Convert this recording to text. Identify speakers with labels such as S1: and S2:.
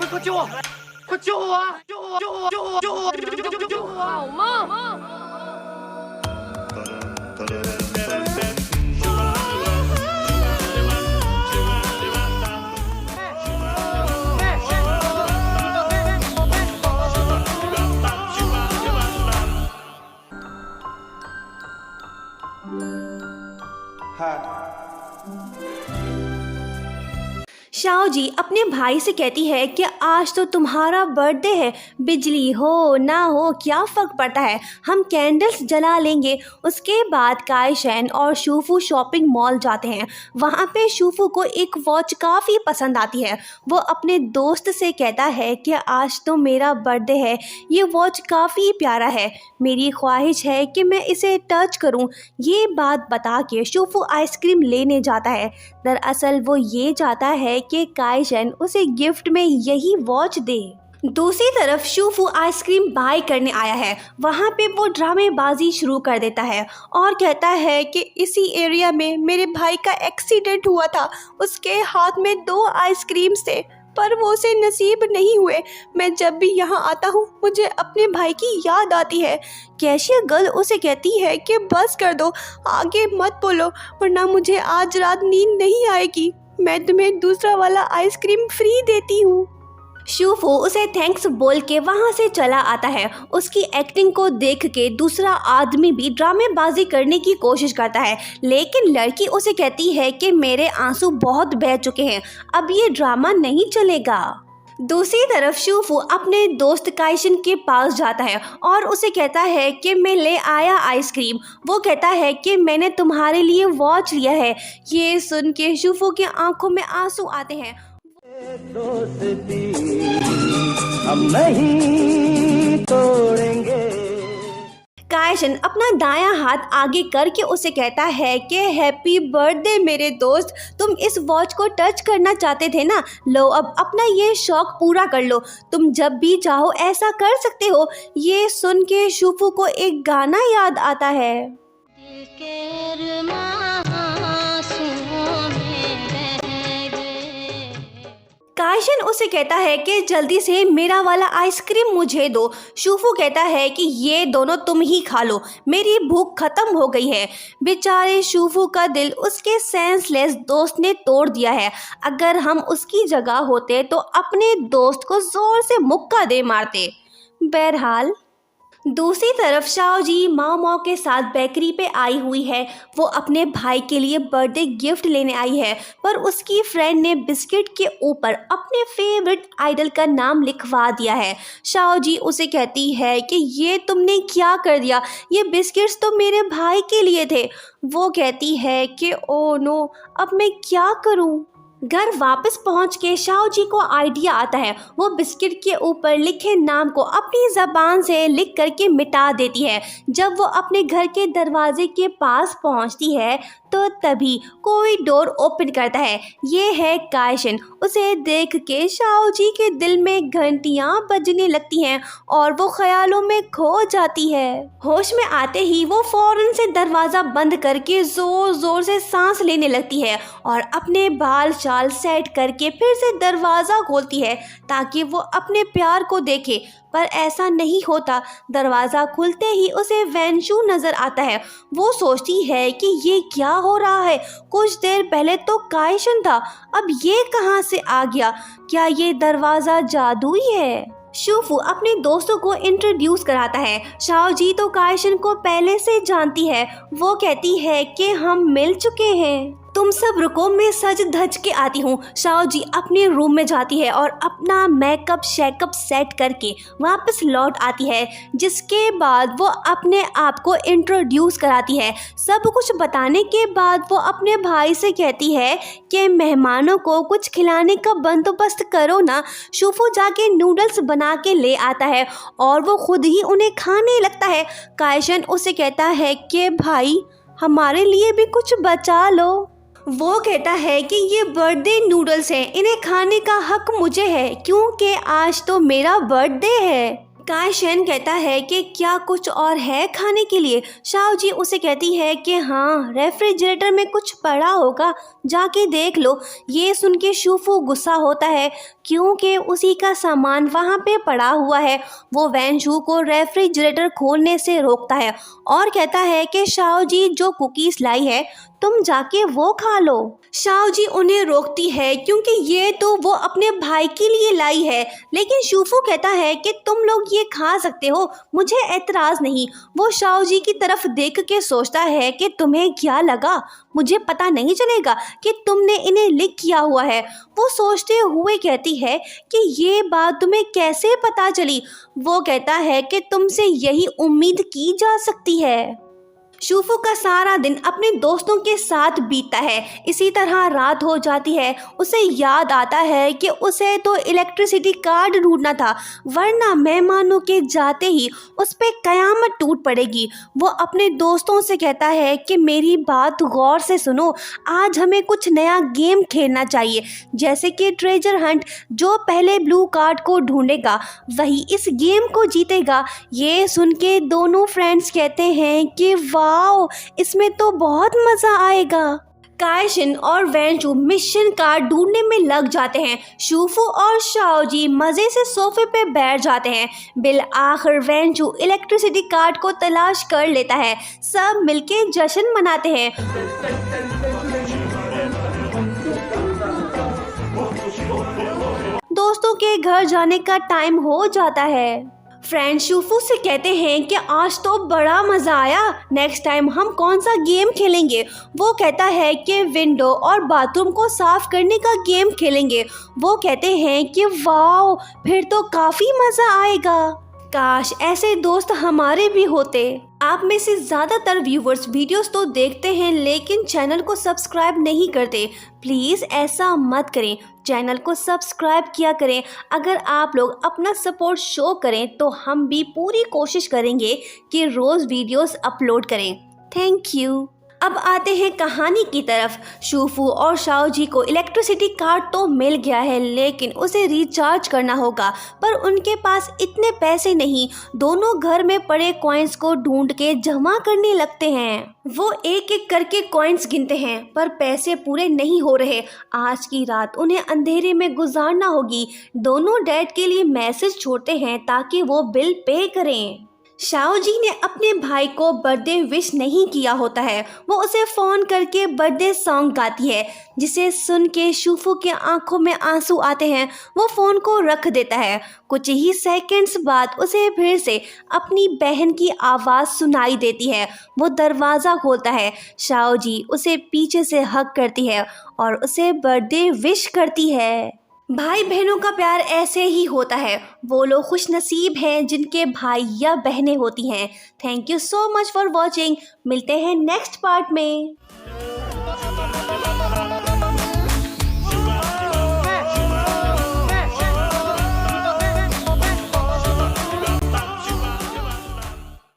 S1: 快救我！快救我啊！救我！救我！救我！救我！救我！
S2: 好吗？शाओ
S3: जी अपने भाई से कहती है कि आज तो तुम्हारा बर्थडे है, बिजली हो ना हो क्या फ़र्क पड़ता है, हम कैंडल्स जला लेंगे। उसके बाद काइशन और शूफू शॉपिंग मॉल जाते हैं। वहाँ पे शूफू को एक वॉच काफ़ी पसंद आती है। वो अपने दोस्त से कहता है कि आज तो मेरा बर्थडे है, ये वॉच काफ़ी प्यारा है, मेरी ख्वाहिश है कि मैं इसे टच करूँ। ये बात बता के शूफू आइसक्रीम लेने जाता है। दरअसल वो ये चाहता है कि काइशन उसे गिफ्ट में यही वॉच दे। दूसरी तरफ शूफू आइसक्रीम बाय करने आया है। वहाँ पे वो ड्रामेबाजी शुरू कर देता है और कहता है कि इसी एरिया में मेरे भाई का एक्सीडेंट हुआ था, उसके हाथ में 2 आइसक्रीम थे पर वो उसे नसीब नहीं हुए। मैं जब भी यहाँ आता हूँ मुझे अपने भाई की याद आती है। कैशियर गर्ल उसे कहती है कि बस कर दो, आगे मत बोलो वरना मुझे आज रात नींद नहीं आएगी, मैं तुम्हें दूसरा वाला आइसक्रीम फ्री देती हूँ। शूफू उसे थैंक्स बोल के वहाँ से चला आता है। उसकी एक्टिंग को देख के दूसरा आदमी भी ड्रामेबाजी करने की कोशिश करता है, लेकिन लड़की उसे कहती है कि मेरे आंसू बहुत बह चुके हैं, अब ये ड्रामा नहीं चलेगा। दूसरी तरफ शूफू अपने दोस्त काइशन के पास जाता है और उसे कहता है कि मैं ले आया आइसक्रीम। वो कहता है कि मैंने तुम्हारे लिए वॉच लिया है। ये सुन के शूफू की आंखों में आंसू आते हैं।
S4: दोस्ती हम नहीं तोड़ेंगे।
S3: काइशन अपना दायां हाथ आगे करके उसे कहता है कि हैप्पी बर्थडे मेरे दोस्त, तुम इस वॉच को टच करना चाहते थे ना, लो अब अपना ये शौक पूरा कर लो, तुम जब भी चाहो ऐसा कर सकते हो। ये सुन के शूफू को एक गाना याद आता है। काइशन उसे कहता है कि जल्दी से मेरा वाला आइसक्रीम मुझे दो। शूफू कहता है कि ये दोनों तुम ही खा लो, मेरी भूख खत्म हो गई है। बेचारे शूफू का दिल उसके सेंसलेस दोस्त ने तोड़ दिया है। अगर हम उसकी जगह होते तो अपने दोस्त को जोर से मुक्का दे मारते। बहरहाल दूसरी तरफ शाओ जी माओ माओ के साथ बेकरी पे आई हुई है। वो अपने भाई के लिए बर्थडे गिफ्ट लेने आई है, पर उसकी फ्रेंड ने बिस्किट के ऊपर अपने फेवरेट आइडल का नाम लिखवा दिया है। शाओ जी उसे कहती है कि ये तुमने क्या कर दिया, ये बिस्किट्स तो मेरे भाई के लिए थे। वो कहती है कि ओ नो, अब मैं क्या करूं। घर वापस पहुंच के शाओ जी को आइडिया आता है। वो बिस्किट के ऊपर लिखे नाम को अपनी ज़बान से लिख करके मिटा देती है। जब वो अपने घर के दरवाजे के पास पहुंचती है तो तभी कोई डोर ओपन करता है। ये है काइशन। उसे देख के शाओ जी के दिल में घंटियां बजने लगती हैं और वो ख्यालों में खो जाती है। होश में आते ही वो फौरन से दरवाज़ा बंद करके ज़ोर ज़ोर से सांस लेने लगती है और अपने बाल चाल सेट करके फिर से दरवाज़ा खोलती है ताकि वो अपने प्यार को देखे, पर ऐसा नहीं होता। दरवाज़ा खुलते ही उसे वेंशु नज़र आता है। वो सोचती है कि ये क्या हो रहा है, कुछ देर पहले तो काइशन था, अब ये कहाँ से आ गया, क्या ये दरवाज़ा जादुई है। शूफू अपने दोस्तों को इंट्रोड्यूस कराता है। शाओ जी तो काइशन को पहले से जानती है। वो कहती है कि हम मिल चुके हैं, तुम सब रुको, मैं सज धज के आती हूँ। शाओ जी अपने रूम में जाती है और अपना मेकअप शेकअप सेट करके वापस लौट आती है, जिसके बाद वो अपने आप को इंट्रोड्यूस कराती है। सब कुछ बताने के बाद वो अपने भाई से कहती है कि मेहमानों को कुछ खिलाने का बंदोबस्त करो ना। शूफू जाके नूडल्स बना के ले आता है और वो खुद ही उन्हें खाने लगता है। काइशन उसे कहता है कि भाई हमारे लिए भी कुछ बचा लो। वो कहता है कि ये बर्थडे नूडल्स हैं, इन्हें खाने का हक मुझे है क्योंकि आज तो मेरा बर्थडे है। कायशन कहता है कि क्या कुछ और है खाने के लिए। शाओ जी उसे कहती है कि हाँ, रेफ्रिजरेटर में कुछ पड़ा होगा, जाके देख लो। ये सुन के शूफू गुस्सा होता है क्योंकि उसी का सामान वहाँ पे पड़ा हुआ है। वो वैनशू को रेफ्रिजरेटर खोलने से रोकता है और कहता है कि शाओ जी जो कुकीज़ लाई है तुम जाके वो खा लो। शाओ जी उन्हें रोकती है क्योंकि ये तो वो अपने भाई के लिए लाई है, लेकिन शूफू कहता है कि तुम लोग ये खा सकते हो, मुझे एतराज़ नहीं। वो शाओ जी की तरफ देख के सोचता है कि तुम्हें क्या लगा, मुझे पता नहीं चलेगा कि तुमने इन्हें लिख किया हुआ है। वो सोचते हुए कहती है कि ये बात तुम्हें कैसे पता चली। वो कहता है कि तुमसे यही उम्मीद की जा सकती है। शूफू का सारा दिन अपने दोस्तों के साथ बीतता है। इसी तरह रात हो जाती है। उसे याद आता है कि उसे तो इलेक्ट्रिसिटी कार्ड ढूंढना था, वरना मेहमानों के जाते ही उस पे कयामत टूट पड़ेगी। वो अपने दोस्तों से कहता है कि मेरी बात गौर से सुनो, आज हमें कुछ नया गेम खेलना चाहिए, जैसे कि ट्रेजर हंट। जो पहले ब्लू कार्ड को ढूंढेगा वही इस गेम को जीतेगा। ये सुन के दोनों फ्रेंड्स कहते हैं कि वाओ, इसमें तो बहुत मजा आएगा। कायशिन और वैनचू मिशन कार्ड ढूंढने में लग जाते हैं। शूफू और शाओ जी मजे से सोफे पे बैठ जाते हैं। बिल आखिर वैनचू इलेक्ट्रिसिटी कार्ड को तलाश कर लेता है। सब मिलके जश्न मनाते हैं। दोस्तों के घर जाने का टाइम हो जाता है। फ्रेंड शूफू से कहते हैं कि आज तो बड़ा मज़ा आया, नेक्स्ट टाइम हम कौन सा गेम खेलेंगे। वो कहता है कि विंडो और बाथरूम को साफ करने का गेम खेलेंगे। वो कहते हैं कि वाओ, फिर तो काफ़ी मज़ा आएगा। काश ऐसे दोस्त हमारे भी होते। आप में से ज़्यादातर व्यूवर्स वीडियोस तो देखते हैं लेकिन चैनल को सब्सक्राइब नहीं करते। प्लीज़ ऐसा मत करें, चैनल को सब्सक्राइब किया करें। अगर आप लोग अपना सपोर्ट शो करें तो हम भी पूरी कोशिश करेंगे कि रोज़ वीडियोस अपलोड करें। Thank you. अब आते हैं कहानी की तरफ। शूफू और शाओ जी को इलेक्ट्रिसिटी कार्ड तो मिल गया है, लेकिन उसे रिचार्ज करना होगा, पर उनके पास इतने पैसे नहीं। दोनों घर में पड़े कॉइन्स को ढूंढ के जमा करने लगते हैं। वो एक एक करके कॉइन्स गिनते हैं पर पैसे पूरे नहीं हो रहे। आज की रात उन्हें अंधेरे में गुजारना होगी। दोनों डैड के लिए मैसेज छोड़ते हैं ताकि वो बिल पे करें। शाओ जी ने अपने भाई को बर्थडे विश नहीं किया होता है। वो उसे फ़ोन करके बर्थडे सॉन्ग गाती है, जिसे सुन के शूफू के आंखों में आंसू आते हैं। वो फ़ोन को रख देता है। कुछ ही सेकंड्स बाद उसे फिर से अपनी बहन की आवाज़ सुनाई देती है। वो दरवाज़ा खोलता है। शाओ जी उसे पीछे से हग करती है और उसे बर्थडे विश करती है। भाई बहनों का प्यार ऐसे ही होता है। वो लोग खुश नसीब हैं जिनके भाई या बहनें होती हैं। Thank you so much for watching. मिलते हैं नेक्स्ट पार्ट में।